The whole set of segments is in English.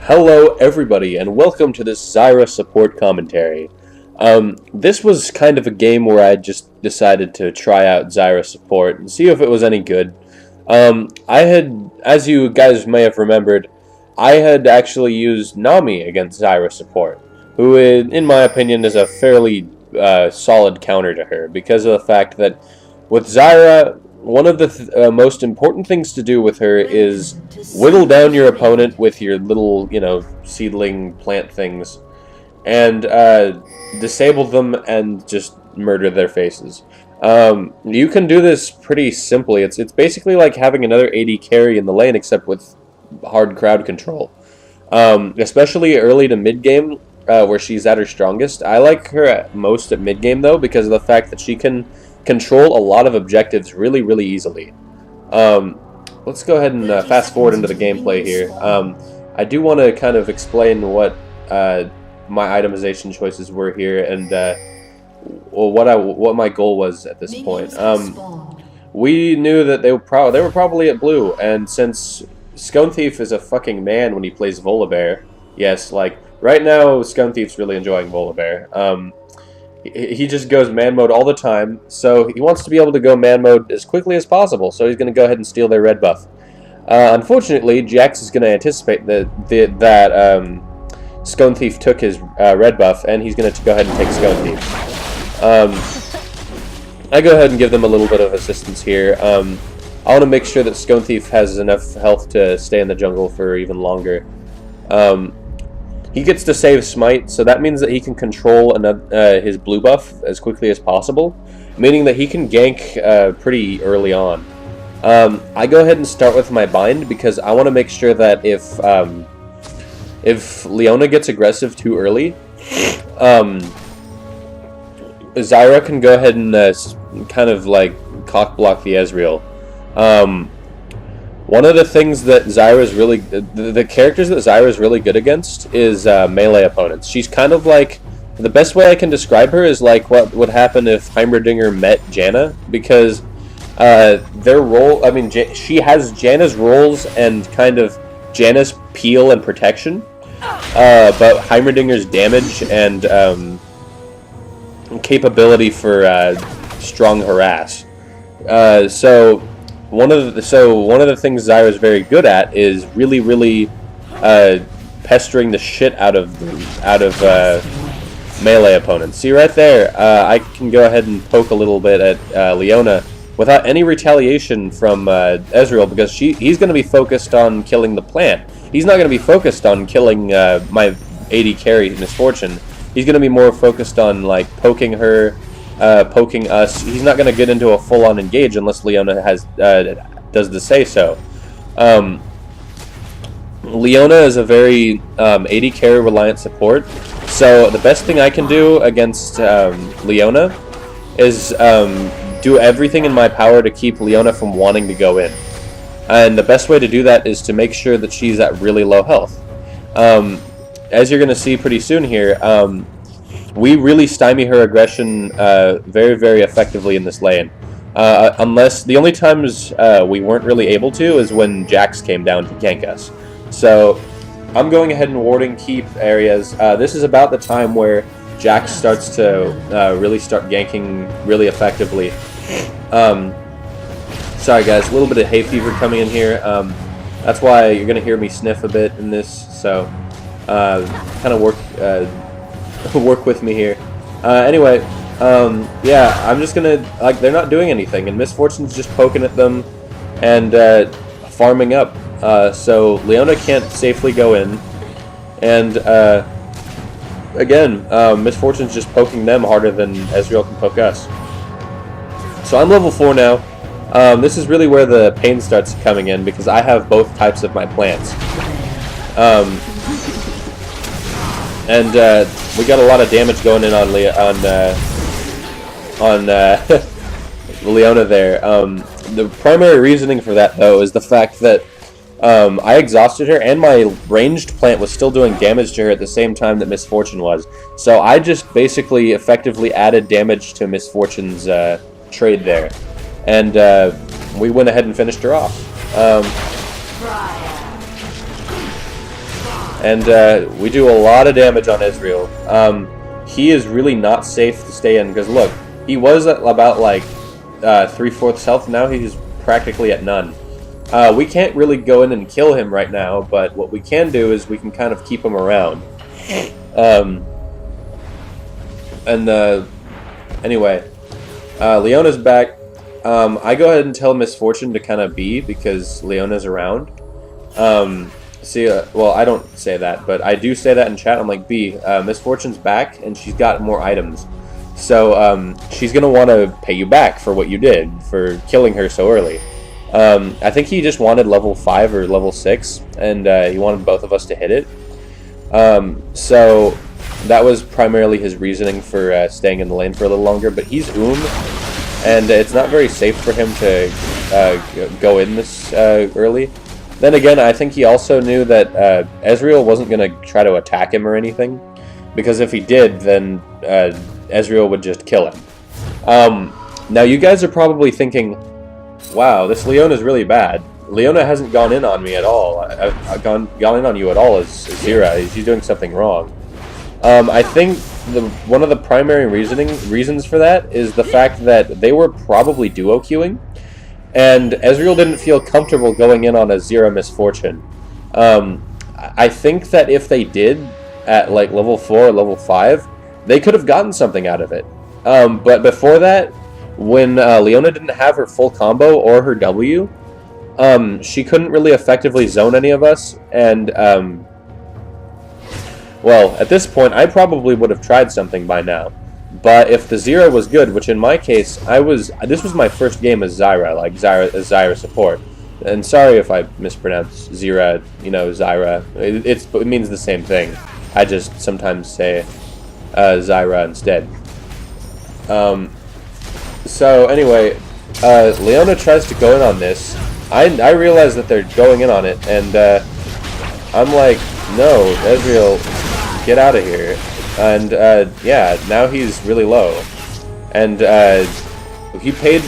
Hello everybody and welcome to this Zyra support commentary. This was kind of a game where I just decided to try out Zyra support and see if it was any good. I had, as you guys may have remembered, I had actually used Nami against Zyra support, who in my opinion is a fairly solid counter to her because of the fact that with Zyra, one of the most important things to do with her is whittle down your opponent with your little, seedling plant things, and disable them and just murder their faces. You can do this pretty simply. It's basically like having another AD carry in the lane, except with hard crowd control. Especially early to mid game, where she's at her strongest. I like her at most at mid game though, because of the fact that she can control a lot of objectives really, really easily. Let's go ahead and fast forward into the gameplay here. I do want to kind of explain what my itemization choices were here and what my goal was at this point. We knew that they were probably at blue, and since Scone Thief is a fucking man when he plays Volibear, yes, like right now Scone Thief's really enjoying Volibear. He just goes man mode all the time, so he wants to be able to go man mode as quickly as possible, so he's going to go ahead and steal their red buff. Unfortunately, Jax is going to anticipate that Scone Thief took his red buff, and he's going to go ahead and take Scone Thief. I go ahead and give them a little bit of assistance here. I want to make sure that Scone Thief has enough health to stay in the jungle for even longer. He gets to save Smite, so that means that he can control his blue buff as quickly as possible, meaning that he can gank pretty early on. I go ahead and start with my bind because I want to make sure that if Leona gets aggressive too early, Zyra can go ahead and kind of like cock block the Ezreal. One of the things that Zyra is really... The characters that Zyra is really good against is melee opponents. She's kind of like... The best way I can describe her is like what would happen if Heimerdinger met Janna, because their role... I mean, she has Janna's roles and kind of Janna's peel and protection, but Heimerdinger's damage and capability for strong harass. So one of the things Zyra is very good at is really pestering the shit out of melee opponents. See right there, I can go ahead and poke a little bit at Leona without any retaliation from Ezreal, because he's going to be focused on killing the plant. He's not going to be focused on killing my AD carry Misfortune. He's going to be more focused on like poking her, poking us. He's not going to get into a full-on engage unless Leona does the say-so. Leona is a very AD carry reliant support, so the best thing I can do against Leona is do everything in my power to keep Leona from wanting to go in. And the best way to do that is to make sure that she's at really low health. As you're going to see pretty soon here, we really stymie her aggression very effectively in this lane. Unless the only times we weren't really able to is when Jax came down to gank us. So I'm going ahead and warding keep areas. This is about the time where Jax starts to really start ganking really effectively. Sorry guys, a little bit of hay fever coming in here. That's why you're going to hear me sniff a bit in this. So kind of work with me here. Anyway, yeah, I'm just gonna, like, they're not doing anything, and Misfortune's just poking at them and farming up. So Leona can't safely go in, and again, Misfortune's just poking them harder than Ezreal can poke us. So I'm level 4 now. This is really where the pain starts coming in, because I have both types of my plants. And we got a lot of damage going in on Leona there. The primary reasoning for that, though, is the fact that I exhausted her, and my ranged plant was still doing damage to her at the same time that Misfortune was. So I just basically effectively added damage to Misfortune's trade there. And we went ahead and finished her off. And we do a lot of damage on Ezreal. He is really not safe to stay in, because look, he was at about like 3/4 health, now he's practically at none. We can't really go in and kill him right now, but what we can do is we can kind of keep him around. Anyway, Leona's back. I go ahead and tell Misfortune to kind of be, because Leona's around. Well, I don't say that, but I do say that in chat. I'm like, B, Misfortune's back, and she's got more items. So, she's gonna want to pay you back for what you did, for killing her so early. I think he just wanted level 5 or level 6, and he wanted both of us to hit it. So, that was primarily his reasoning for staying in the lane for a little longer, but he's and it's not very safe for him to go in this early. Then again, I think he also knew that Ezreal wasn't going to try to attack him or anything, because if he did, then Ezreal would just kill him. Now, you guys are probably thinking, wow, this Leona's really bad. Leona hasn't gone in on me at all. I've gone in on you at all as Zyra. She's doing something wrong. I think one of the primary reasons for that is the fact that they were probably duo queuing, and Ezreal didn't feel comfortable going in on a Zyra Misfortune. I think that if they did, at like level 4 or level 5, they could have gotten something out of it. But before that, when Leona didn't have her full combo or her W, she couldn't really effectively zone any of us, and well, at this point, I probably would have tried something by now. But if the Zyra was good, which in my case, this was my first game as Zyra, like Zyra support. And sorry if I mispronounced Zyra, Zyra. It means the same thing. I just sometimes say Zyra instead. So anyway, Leona tries to go in on this. I realize that they're going in on it, and I'm like, no, Ezreal, get out of here. And yeah, now he's really low. And he paid,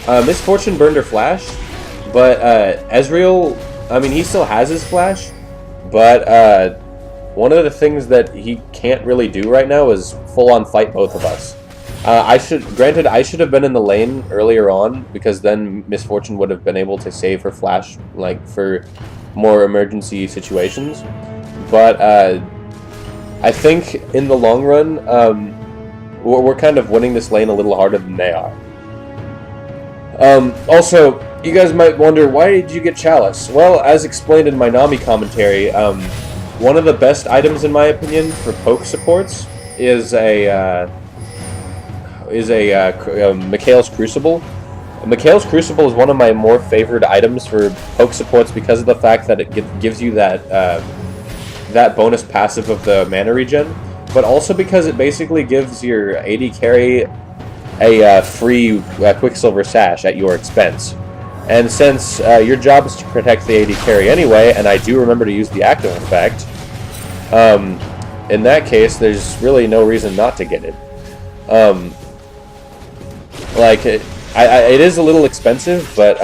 Misfortune burned her flash, but Ezreal, I mean, he still has his flash, but one of the things that he can't really do right now is full-on fight both of us. I should have been in the lane earlier on, because then Misfortune would have been able to save her flash, like, for more emergency situations. But I think in the long run, we're kind of winning this lane a little harder than they are. Also, you guys might wonder, why did you get Chalice? Well, as explained in my Nami commentary, one of the best items, in my opinion, for poke supports is Mikael's Crucible. Mikael's Crucible is one of my more favored items for poke supports because of the fact that it gives you that that bonus passive of the mana regen, but also because it basically gives your AD carry a free Quicksilver Sash at your expense. And since your job is to protect the AD carry anyway, and I do remember to use the active effect, in that case, there's really no reason not to get it. It is a little expensive, but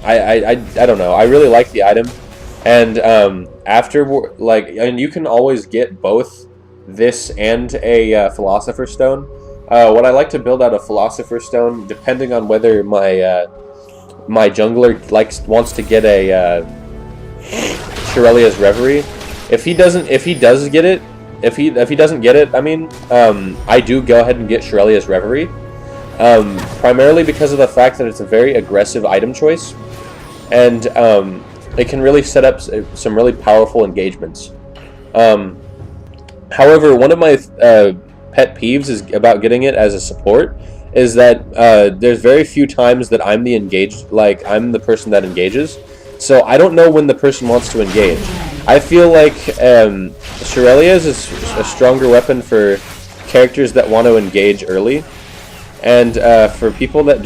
I don't know. I really like the item, and and you can always get both this and a Philosopher Stone. What I like to build out a Philosopher Stone, depending on whether my my jungler wants to get a Shurelia's Reverie. If he doesn't get it, I mean, I do go ahead and get Shurelia's Reverie. Primarily because of the fact that it's a very aggressive item choice, and it can really set up some really powerful engagements. However, one of my pet peeves is about getting it as a support is that there's very few times that I'm the I'm the person that engages, so I don't know when the person wants to engage. I feel like Shurelia's is a stronger weapon for characters that want to engage early. And for people that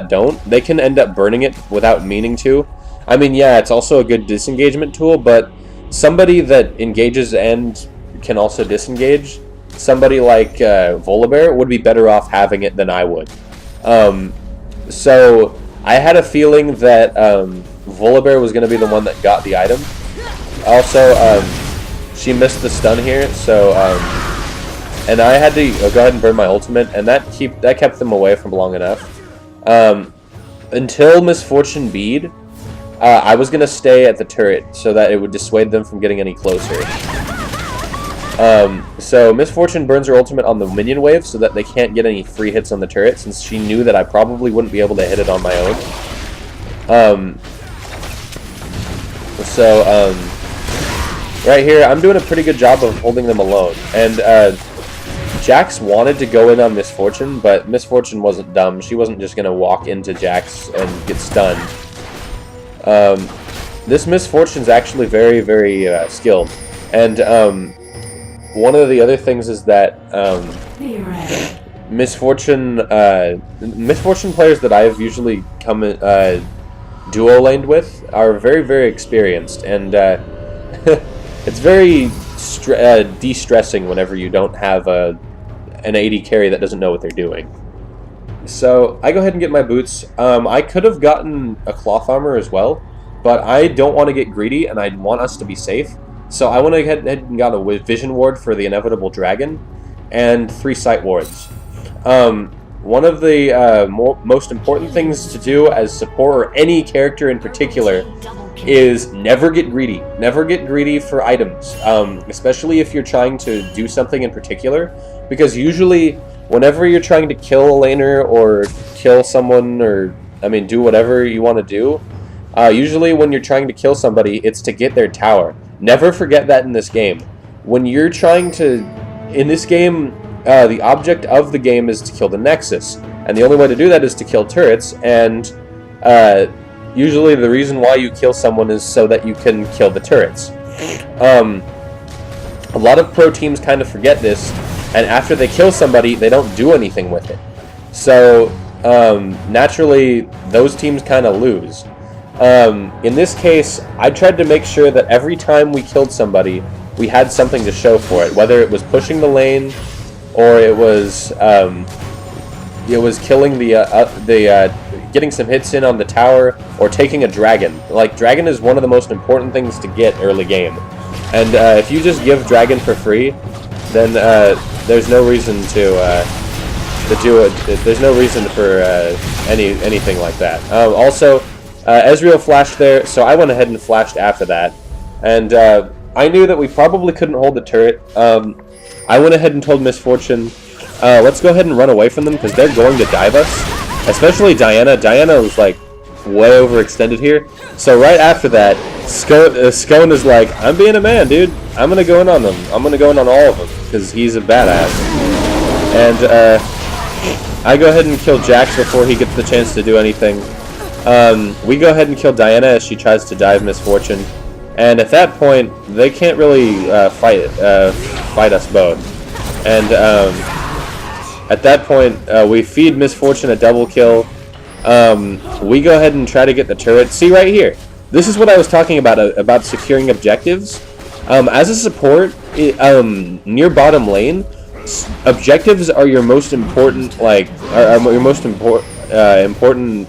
don't, they can end up burning it without meaning to. I mean, yeah, it's also a good disengagement tool, but somebody that engages and can also disengage, somebody like Volibear would be better off having it than I would. So I had a feeling that Volibear was going to be the one that got the item, Also, she missed the stun here, so and I had to go ahead and burn my ultimate, and that kept them away from long enough. Until Misfortune bead, I was gonna stay at the turret so that it would dissuade them from getting any closer. So Misfortune burns her ultimate on the minion wave so that they can't get any free hits on the turret, since she knew that I probably wouldn't be able to hit it on my own. Right here, I'm doing a pretty good job of holding them alone. And Jax wanted to go in on Misfortune, but Misfortune wasn't dumb. She wasn't just going to walk into Jax and get stunned. This Misfortune's actually very, very skilled. And one of the other things is that Misfortune players that I have usually come duo laned with are very, very experienced, and it's very de-stressing whenever you don't have an AD carry that doesn't know what they're doing. So I go ahead and get my boots. I could have gotten a cloth armor as well, but I don't want to get greedy, and I want us to be safe. So I went ahead and got a vision ward for the inevitable dragon, and 3 sight wards. One of the most important things to do as support, or any character in particular, is never get greedy. Never get greedy for items, especially if you're trying to do something in particular, because usually whenever you're trying to kill a laner or kill someone, or do whatever you want to do, usually when you're trying to kill somebody, it's to get their tower. Never forget that in this game. When you're trying to, in this game, the object of the game is to kill the Nexus, and the only way to do that is to kill turrets, and usually the reason why you kill someone is so that you can kill the turrets. A lot of pro teams kind of forget this, and after they kill somebody, they don't do anything with it. So, naturally, those teams kind of lose. In this case, I tried to make sure that every time we killed somebody, we had something to show for it, whether it was pushing the lane, or it was killing getting some hits in on the tower, or taking a dragon. Like, dragon is one of the most important things to get early game, and if you just give dragon for free, then there's no reason to do it. There's no reason for anything like that. Also, Ezreal flashed there, so I went ahead and flashed after that, and I knew that we probably couldn't hold the turret. I went ahead and told Misfortune, let's go ahead and run away from them, because they're going to dive us. Especially Diana. Diana was, like, way overextended here. So right after that, Scone is like, I'm being a man, dude. I'm going to go in on them. I'm going to go in on all of them, because he's a badass. And I go ahead and kill Jax before he gets the chance to do anything. We go ahead and kill Diana as she tries to dive Misfortune. And at that point, they can't really fight us both. And at that point, we feed Misfortune a double kill. We go ahead and try to get the turret. See right here, this is what I was talking about securing objectives. As a support, near bottom lane, objectives are your most important, important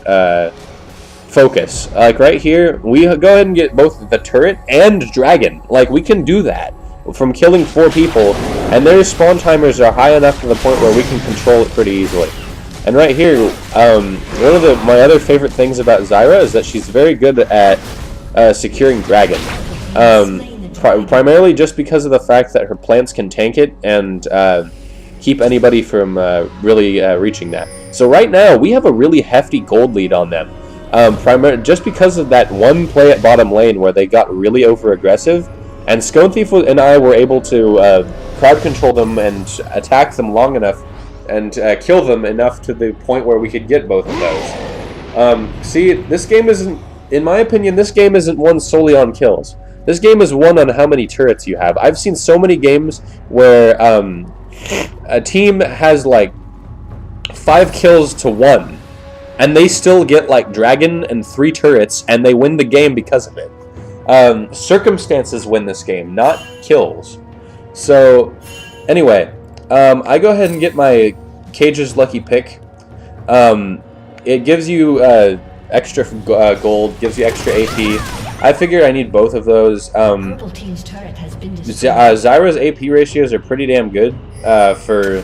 focus. Like right here, we go ahead and get both the turret and dragon. Like, we can do that from killing 4 people, and their spawn timers are high enough to the point where we can control it pretty easily. And right here, one of my other favorite things about Zyra is that she's very good at securing dragon. Primarily just because of the fact that her plants can tank it and keep anybody from really reaching that. So right now, we have a really hefty gold lead on them. Just because of that one play at bottom lane where they got really over-aggressive, and Scone Thief and I were able to crowd control them and attack them long enough and kill them enough to the point where we could get both of those. See, this game isn't, in my opinion, this game isn't won solely on kills. This game is won on how many turrets you have. I've seen so many games where a team has like 5 kills to 1, and they still get like dragon and 3 turrets, and they win the game because of it. Circumstances win this game, not kills. So, anyway, I go ahead and get my Kage's lucky pick. It gives you extra gold, gives you extra AP. I figure I need both of those. Zyra's AP ratios are pretty damn good for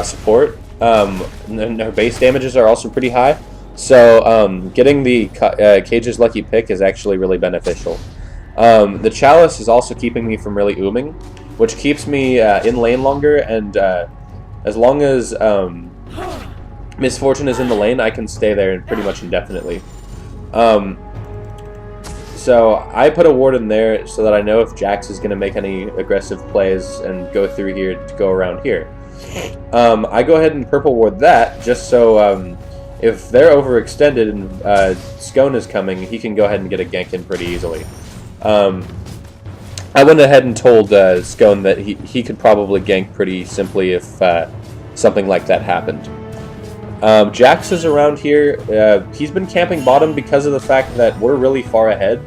support. And her base damages are also pretty high. So getting the Kage's lucky pick is actually really beneficial. The Chalice is also keeping me from really ooming, which keeps me in lane longer, and as long as Misfortune is in the lane, I can stay there pretty much indefinitely. So I put a ward in there so that I know if Jax is going to make any aggressive plays and go through here to go around here. I go ahead and purple ward that just so if they're overextended and Scone is coming, he can go ahead and get a gank in pretty easily. I went ahead and told Scone that he could probably gank pretty simply if something like that happened. Jax is around here. He's been camping bottom because of the fact that we're really far ahead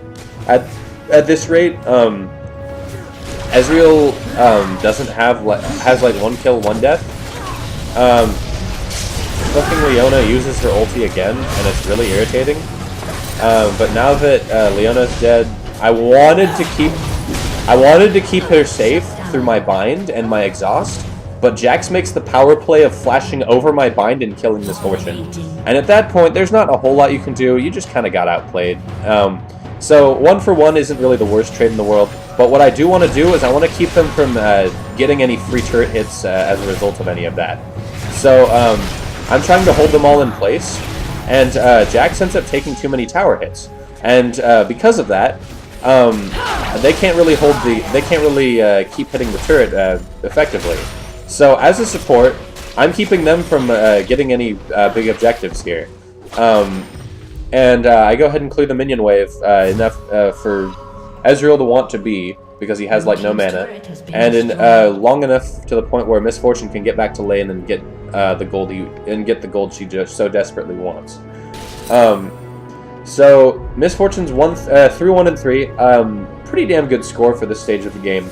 at this rate. Ezreal doesn't have has like 1 kill, 1 death. Fucking Leona uses her ulti again, and it's really irritating. But now that Leona's dead, I wanted to keep her safe through my bind and my exhaust. But Jax makes the power play of flashing over my bind and killing Misfortune. And at that point, there's not a whole lot you can do. You just kind of got outplayed. So 1 for 1 isn't really the worst trade in the world. But what I do want to do is I want to keep them from getting any free turret hits as a result of any of that. So I'm trying to hold them all in place. And Jax ends up taking too many tower hits. And because of that, they can't really keep hitting the turret effectively. So as a support, I'm keeping them from getting any big objectives here. And I go ahead and clear the minion wave enough for Ezreal to want to be, because he has like no mana, and in long enough to the point where Misfortune can get back to lane and get the gold she just so desperately wants. So Misfortune's 3-1 and 3, pretty damn good score for this stage of the game.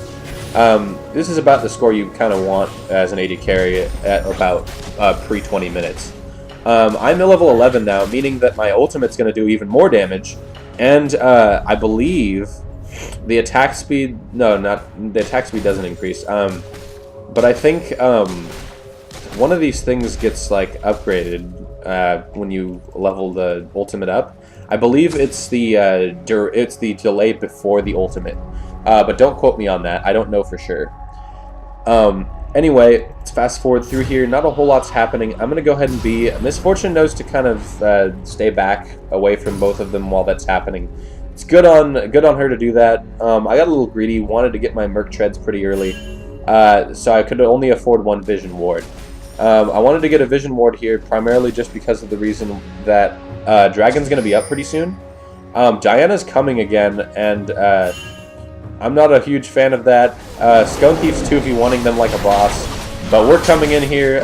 This is about the score you kind of want as an AD carry at about pre-20 minutes. I'm at level 11 now, meaning that my ultimate's going to do even more damage, and I believe the attack speed... No, the attack speed doesn't increase. But I think one of these things gets like upgraded when you level the ultimate up. I believe it's the delay before the ultimate. But don't quote me on that. I don't know for sure. Anyway, let's fast forward through here. Not a whole lot's happening. I'm going to go ahead and be... Misfortune knows to kind of stay back away from both of them while that's happening. It's good on her to do that. I got a little greedy. Wanted to get my Merc Treads pretty early. So I could only afford 1 Vision Ward. I wanted to get a Vision Ward here primarily just because of the reason that Dragon's going to be up pretty soon. Diana's coming again, and... I'm not a huge fan of that. Scone keeps 2v1ing them like a boss, but we're coming in here.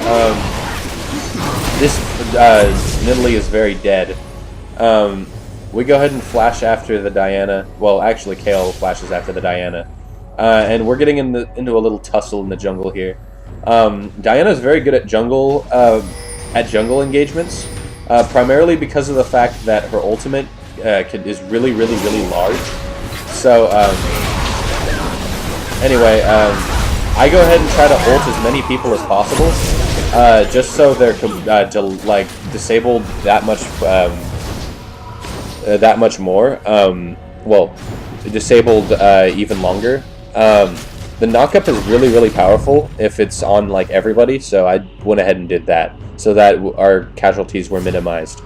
This Nidalee is very dead. We go ahead and flash after the Diana. Well, actually, Kale flashes after the Diana, and we're getting into a little tussle in the jungle here. Diana's very good at jungle engagements, primarily because of the fact that her ultimate is really large. So. Anyway, I go ahead and try to ult as many people as possible, just so they're disabled that much more. Well, disabled even longer. The knockup is really powerful if it's on like everybody, so I went ahead and did that so that our casualties were minimized.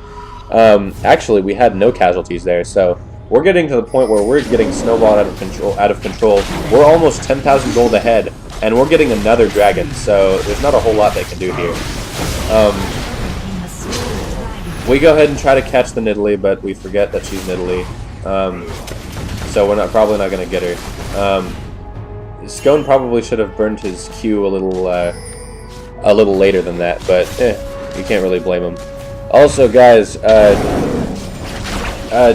Actually, we had no casualties there, so. We're getting to the point where we're getting snowballed out of control. We're almost 10,000 gold ahead, and we're getting another dragon, so there's not a whole lot they can do here. We go ahead and try to catch the Nidalee, but we forget that she's Nidalee. So we're probably not going to get her. Scone probably should have burned his Q a little later than that, but you can't really blame him. Also, guys,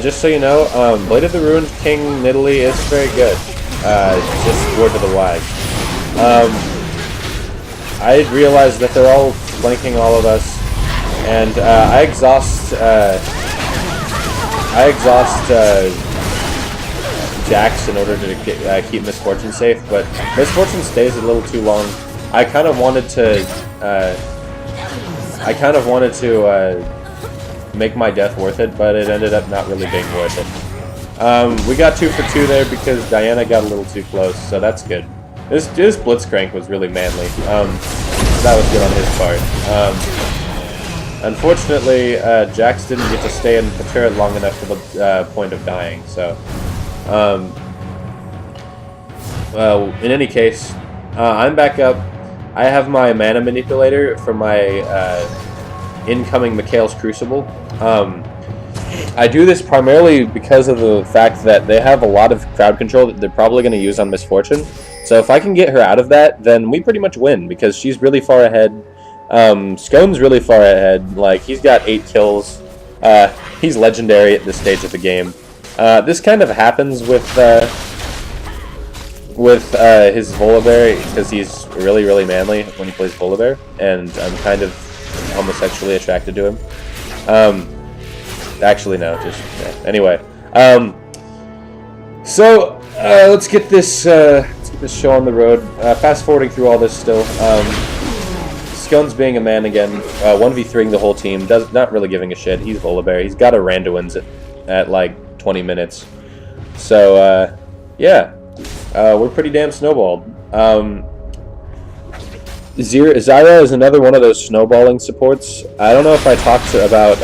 just so you know, Blade of the Ruined King Nidalee is very good. Just word to the wise. I realized that they're all flanking all of us, and I exhaust Jax in order to keep Misfortune safe, but Misfortune stays a little too long. I kind of wanted to make my death worth it, but it ended up not really being worth it. We got 2 for 2 there because Diana got a little too close, so that's good. This Blitzcrank was really manly. So that was good on his part. Unfortunately, Jax didn't get to stay in the turret long enough to the point of dying, so... well, in any case, I'm back up. I have my mana manipulator for my incoming Mikael's Crucible. I do this primarily because of the fact that they have a lot of crowd control that they're probably going to use on Misfortune. So if I can get her out of that, then we pretty much win, because she's really far ahead. Scone's really far ahead. Like, he's got 8 kills. He's legendary at this stage of the game. This kind of happens with his Volibear, because he's really, really manly when he plays Volibear, and I'm kind of homosexually attracted to him. Actually, no, just... yeah. Anyway. Let's get this show on the road. Fast forwarding through all this still. Scone's being a man again, 1v3ing the whole team, not really giving a shit. He's Volibear. He's got a Randuin's at like 20 minutes. So, yeah. We're pretty damn snowballed. Zyra is another one of those snowballing supports. I don't know if I talked about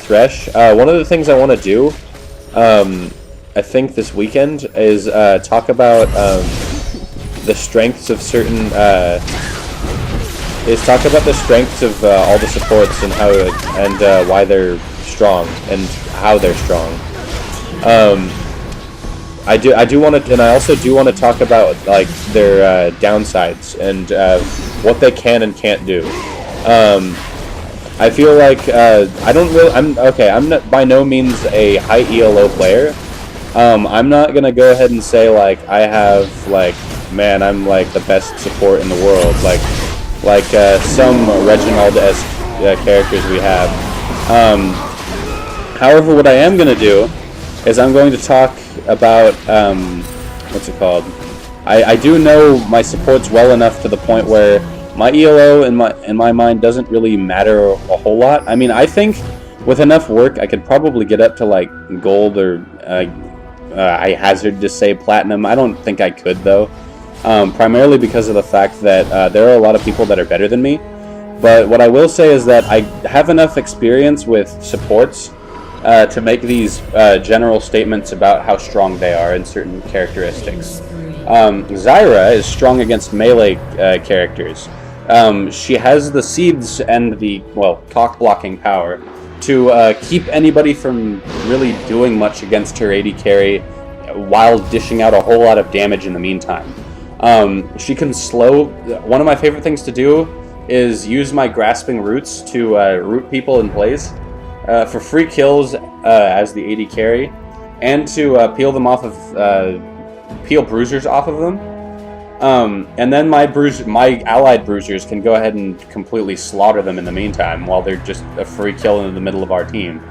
Thresh. One of the things I want to do, I think this weekend, is talk about the strengths of certain... all the supports and how why they're strong and how they're strong. I do want to, and I also do want to talk about like their downsides and what they can and can't do. I feel like I'm not by no means a high ELO player. I'm not gonna go ahead and say like I have like, man, I'm like the best support in the world, like some Reginald-esque characters we have. However, what I am gonna do is I'm going to talk about what's it called? I do know my supports well enough to the point where my ELO in my mind doesn't really matter a whole lot. I mean, I think with enough work I could probably get up to like gold, or I hazard to say platinum. I don't think I could though, primarily because of the fact that there are a lot of people that are better than me. But what I will say is that I have enough experience with supports to make these general statements about how strong they are in certain characteristics. Zyra is strong against melee characters. She has the seeds and the, well, cock-blocking power to keep anybody from really doing much against her AD carry while dishing out a whole lot of damage in the meantime. She can slow... One of my favorite things to do is use my grasping roots to root people in place for free kills as the AD carry, and to peel them off of... peel bruisers off of them. And then my allied bruisers can go ahead and completely slaughter them in the meantime while they're just a free kill in the middle of our team.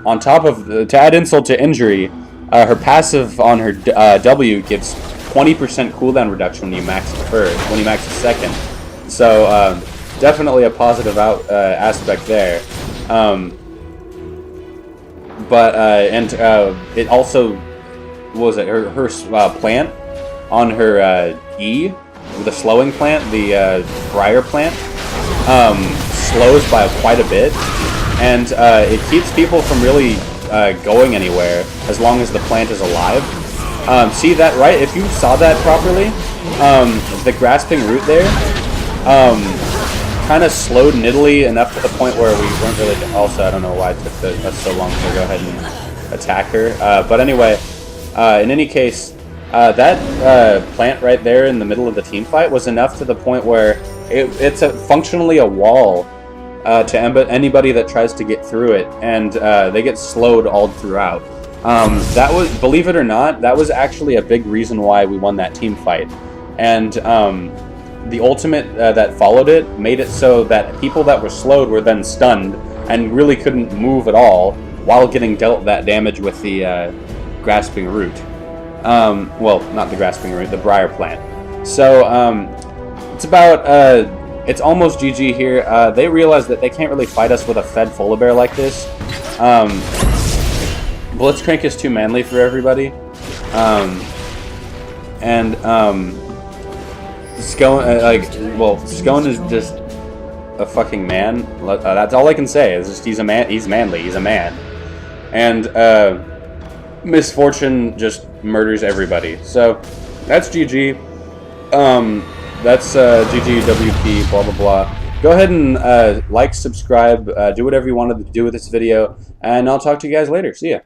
On top of, to add insult to injury, her passive on her W gives 20% cooldown reduction when you max the first, when you max the second. So definitely a positive aspect there. It also, what was it? Her plant on her E, the slowing plant, the Briar plant, slows by quite a bit, and it keeps people from really going anywhere as long as the plant is alive. See that, right? If you saw that properly, the grasping root there kind of slowed Nidalee enough to the point where we weren't really... Also, I don't know why it took us so long to go ahead and attack her. But anyway, in any case, that plant right there in the middle of the team fight was enough to the point where it's functionally a wall to anybody that tries to get through it, and they get slowed all throughout. That was, believe it or not, that was actually a big reason why we won that team fight. And the ultimate that followed it made it so that people that were slowed were then stunned, and really couldn't move at all while getting dealt that damage with the Grasping Root. Well, not the Grasping Root, the Briar Plant. So, it's about, it's almost GG here. They realize that they can't really fight us with a fed Volibear like this. Blitzcrank is too manly for everybody. Scone is just a fucking man. That's all I can say. Is just he's a man. He's manly. He's a man. And Misfortune just murders everybody. So that's GG. That's GG WP. Blah blah blah. Go ahead and like, subscribe, do whatever you wanted to do with this video, and I'll talk to you guys later. See ya.